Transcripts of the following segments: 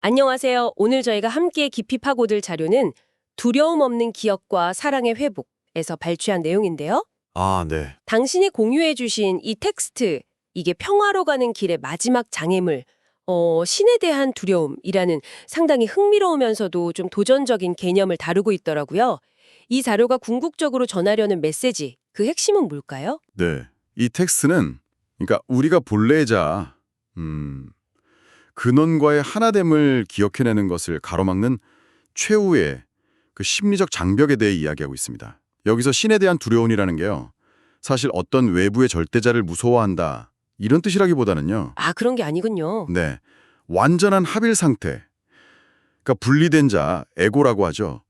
안녕하세요. 오늘 저희가 함께 깊이 파고들 자료는 두려움 없는 기억과 사랑의 회복에서 발췌한 내용인데요. 아, 네. 당신이 공유해 주신 이 텍스트, 이게 평화로 가는 길의 마지막 장애물, 신에 대한 두려움이라는 상당히 흥미로우면서도 좀 도전적인 개념을 다루고 있더라고요. 이 자료가 궁극적으로 전하려는 메시지, 그 핵심은 뭘까요? 네. 이 텍스트는 그러니까 우리가 본래자 근원과의 하나됨을 기억해내는 것을 가로막는 최후의 그 심리적 장벽에 대해 이야기하고 있습니다. 여기서 신에 대한 두려움이라는 게요. 사실 어떤 외부의 절대자를 무서워한다. 이런 뜻이라기보다는요. 아, 그런 게 아니군요. 네. 완전한 합일 상태. 그러니까 분리된 자, 에고라고 하죠.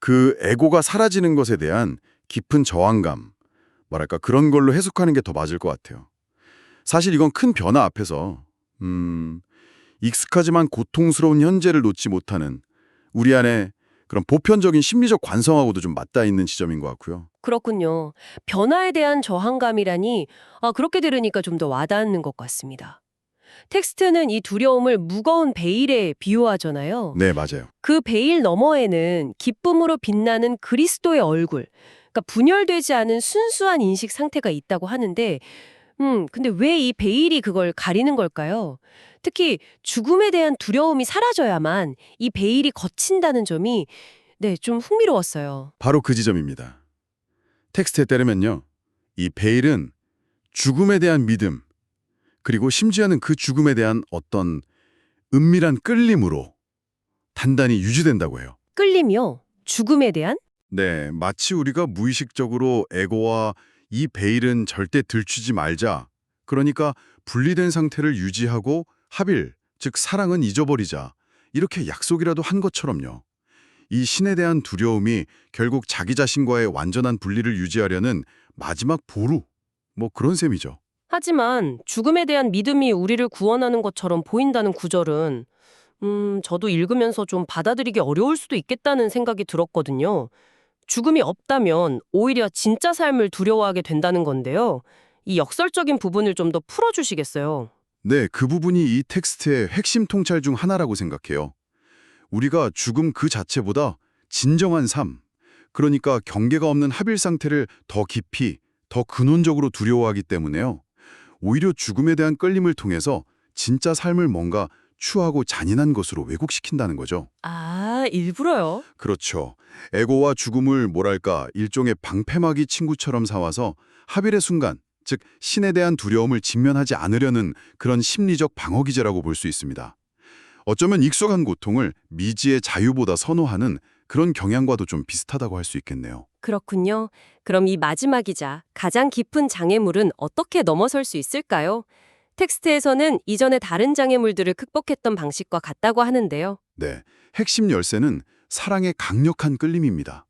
그 에고가 사라지는 것에 대한 깊은 저항감. 뭐랄까 그런 걸로 해석하는 게 더 맞을 것 같아요. 사실 이건 큰 변화 앞에서 익숙하지만 고통스러운 현재를 놓지 못하는 우리 안에 그런 보편적인 심리적 관성하고도 좀 맞닿아 있는 지점인 것 같고요. 그렇군요. 변화에 대한 저항감이라니, 그렇게 들으니까 좀 더 와닿는 것 같습니다. 텍스트는 이 두려움을 무거운 베일에 비유하잖아요. 네, 맞아요. 그 베일 너머에는 기쁨으로 빛나는 그리스도의 얼굴, 그러니까 분열되지 않은 순수한 인식 상태가 있다고 하는데, 근데 왜 이 베일이 그걸 가리는 걸까요? 특히 죽음에 대한 두려움이 사라져야만 이 베일이 걷힌다는 점이, 네, 좀 흥미로웠어요. 바로 그 지점입니다. 텍스트에 따르면요. 이 베일은 죽음에 대한 믿음, 그리고 심지어는 그 죽음에 대한 어떤 은밀한 끌림으로 단단히 유지된다고 해요. 끌림이요? 죽음에 대한? 네, 마치 우리가 무의식적으로 에고와 이 베일은 절대 들추지 말자. 그러니까 분리된 상태를 유지하고 합일, 즉 사랑은 잊어버리자. 이렇게 약속이라도 한 것처럼요. 이 신에 대한 두려움이 결국 자기 자신과의 완전한 분리를 유지하려는 마지막 보루. 뭐 그런 셈이죠. 하지만 죽음에 대한 믿음이 우리를 구원하는 것처럼 보인다는 구절은 저도 읽으면서 좀 받아들이기 어려울 수도 있겠다는 생각이 들었거든요. 죽음이 없다면 오히려 진짜 삶을 두려워하게 된다는 건데요. 이 역설적인 부분을 좀 더 풀어주시겠어요? 네, 그 부분이 이 텍스트의 핵심 통찰 중 하나라고 생각해요. 우리가 죽음 그 자체보다 진정한 삶, 그러니까 경계가 없는 합일 상태를 더 깊이, 더 근원적으로 두려워하기 때문에요. 오히려 죽음에 대한 끌림을 통해서 진짜 삶을 뭔가 추하고 잔인한 것으로 왜곡시킨다는 거죠. 아, 일부러요? 그렇죠. 에고와 죽음을 뭐랄까 일종의 방패막이 친구처럼 삼아서 합일의 순간, 즉 신에 대한 두려움을 직면하지 않으려는 그런 심리적 방어기제라고 볼 수 있습니다. 어쩌면 익숙한 고통을 미지의 자유보다 선호하는 그런 경향과도 좀 비슷하다고 할 수 있겠네요. 그렇군요. 그럼 이 마지막이자 가장 깊은 장애물은 어떻게 넘어설 수 있을까요? 텍스트에서는 이전의 다른 장애물들을 극복했던 방식과 같다고 하는데요. 네, 핵심 열쇠는 사랑의 강력한 끌림입니다.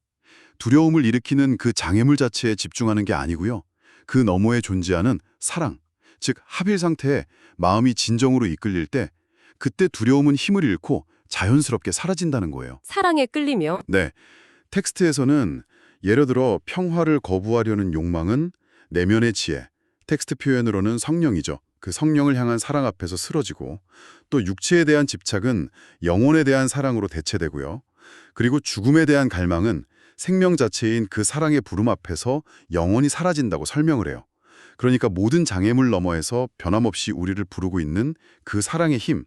두려움을 일으키는 그 장애물 자체에 집중하는 게 아니고요. 그 너머에 존재하는 사랑, 즉 합일 상태에 마음이 진정으로 이끌릴 때 그때 두려움은 힘을 잃고 자연스럽게 사라진다는 거예요. 사랑에 끌리며 네, 텍스트에서는 예를 들어 평화를 거부하려는 욕망은 내면의 지혜, 텍스트 표현으로는 성령이죠. 그 성령을 향한 사랑 앞에서 쓰러지고 또 육체에 대한 집착은 영혼에 대한 사랑으로 대체되고요. 그리고 죽음에 대한 갈망은 생명 자체인 그 사랑의 부름 앞에서 영원히 사라진다고 설명을 해요. 그러니까 모든 장애물 너머에서 변함없이 우리를 부르고 있는 그 사랑의 힘,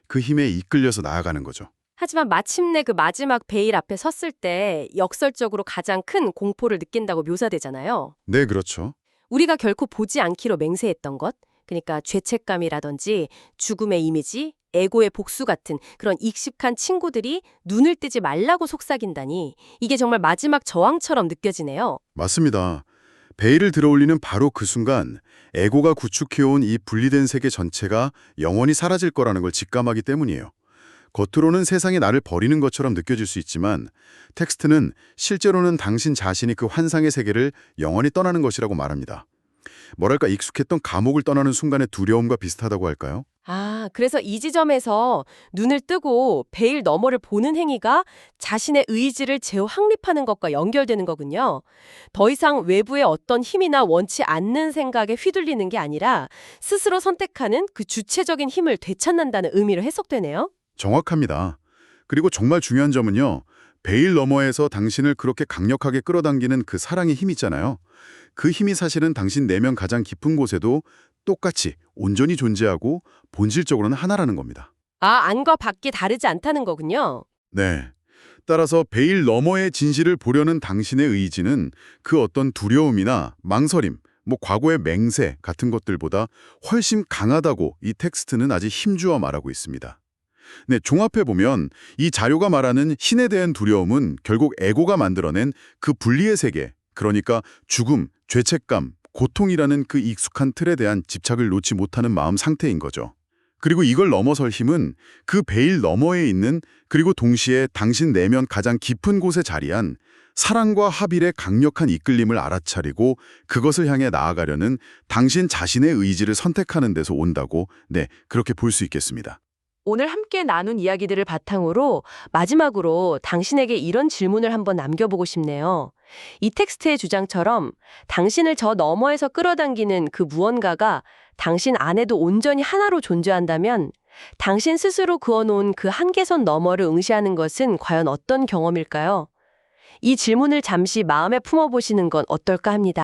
그 힘에 이끌려서 나아가는 거죠. 하지만 마침내 그 마지막 베일 앞에 섰을 때 역설적으로 가장 큰 공포를 느낀다고 묘사되잖아요. 네, 그렇죠. 우리가 결코 보지 않기로 맹세했던 것, 그러니까 죄책감이라든지 죽음의 이미지, 에고의 복수 같은 그런 익숙한 친구들이 눈을 뜨지 말라고 속삭인다니 이게 정말 마지막 저항처럼 느껴지네요. 맞습니다. 베일을 들어올리는 바로 그 순간 에고가 구축해온 이 분리된 세계 전체가 영원히 사라질 거라는 걸 직감하기 때문이에요. 겉으로는 세상이 나를 버리는 것처럼 느껴질 수 있지만 텍스트는 실제로는 당신 자신이 그 환상의 세계를 영원히 떠나는 것이라고 말합니다. 뭐랄까 익숙했던 감옥을 떠나는 순간의 두려움과 비슷하다고 할까요? 아, 그래서 이 지점에서 눈을 뜨고 베일 너머를 보는 행위가 자신의 의지를 재확립하는 것과 연결되는 거군요. 더 이상 외부의 어떤 힘이나 원치 않는 생각에 휘둘리는 게 아니라 스스로 선택하는 그 주체적인 힘을 되찾는다는 의미로 해석되네요. 정확합니다. 그리고 정말 중요한 점은요. 베일 너머에서 당신을 그렇게 강력하게 끌어당기는 그 사랑의 힘 있잖아요. 그 힘이 사실은 당신 내면 가장 깊은 곳에도 똑같이 온전히 존재하고 본질적으로는 하나라는 겁니다. 아, 안과 밖이 다르지 않다는 거군요. 네. 따라서 베일 너머의 진실을 보려는 당신의 의지는 그 어떤 두려움이나 망설임, 과거의 맹세 같은 것들보다 훨씬 강하다고 이 텍스트는 아직 힘주어 말하고 있습니다. 네, 종합해보면 이 자료가 말하는 신에 대한 두려움은 결국 에고가 만들어낸 그 분리의 세계, 그러니까 죽음, 죄책감, 고통이라는 그 익숙한 틀에 대한 집착을 놓지 못하는 마음 상태인 거죠. 그리고 이걸 넘어설 힘은 그 베일 너머에 있는 그리고 동시에 당신 내면 가장 깊은 곳에 자리한 사랑과 합일의 강력한 이끌림을 알아차리고 그것을 향해 나아가려는 당신 자신의 의지를 선택하는 데서 온다고 그렇게 볼 수 있겠습니다. 오늘 함께 나눈 이야기들을 바탕으로 마지막으로 당신에게 이런 질문을 한번 남겨보고 싶네요. 이 텍스트의 주장처럼 당신을 저 너머에서 끌어당기는 그 무언가가 당신 안에도 온전히 하나로 존재한다면 당신 스스로 그어놓은 그 한계선 너머를 응시하는 것은 과연 어떤 경험일까요? 이 질문을 잠시 마음에 품어보시는 건 어떨까 합니다.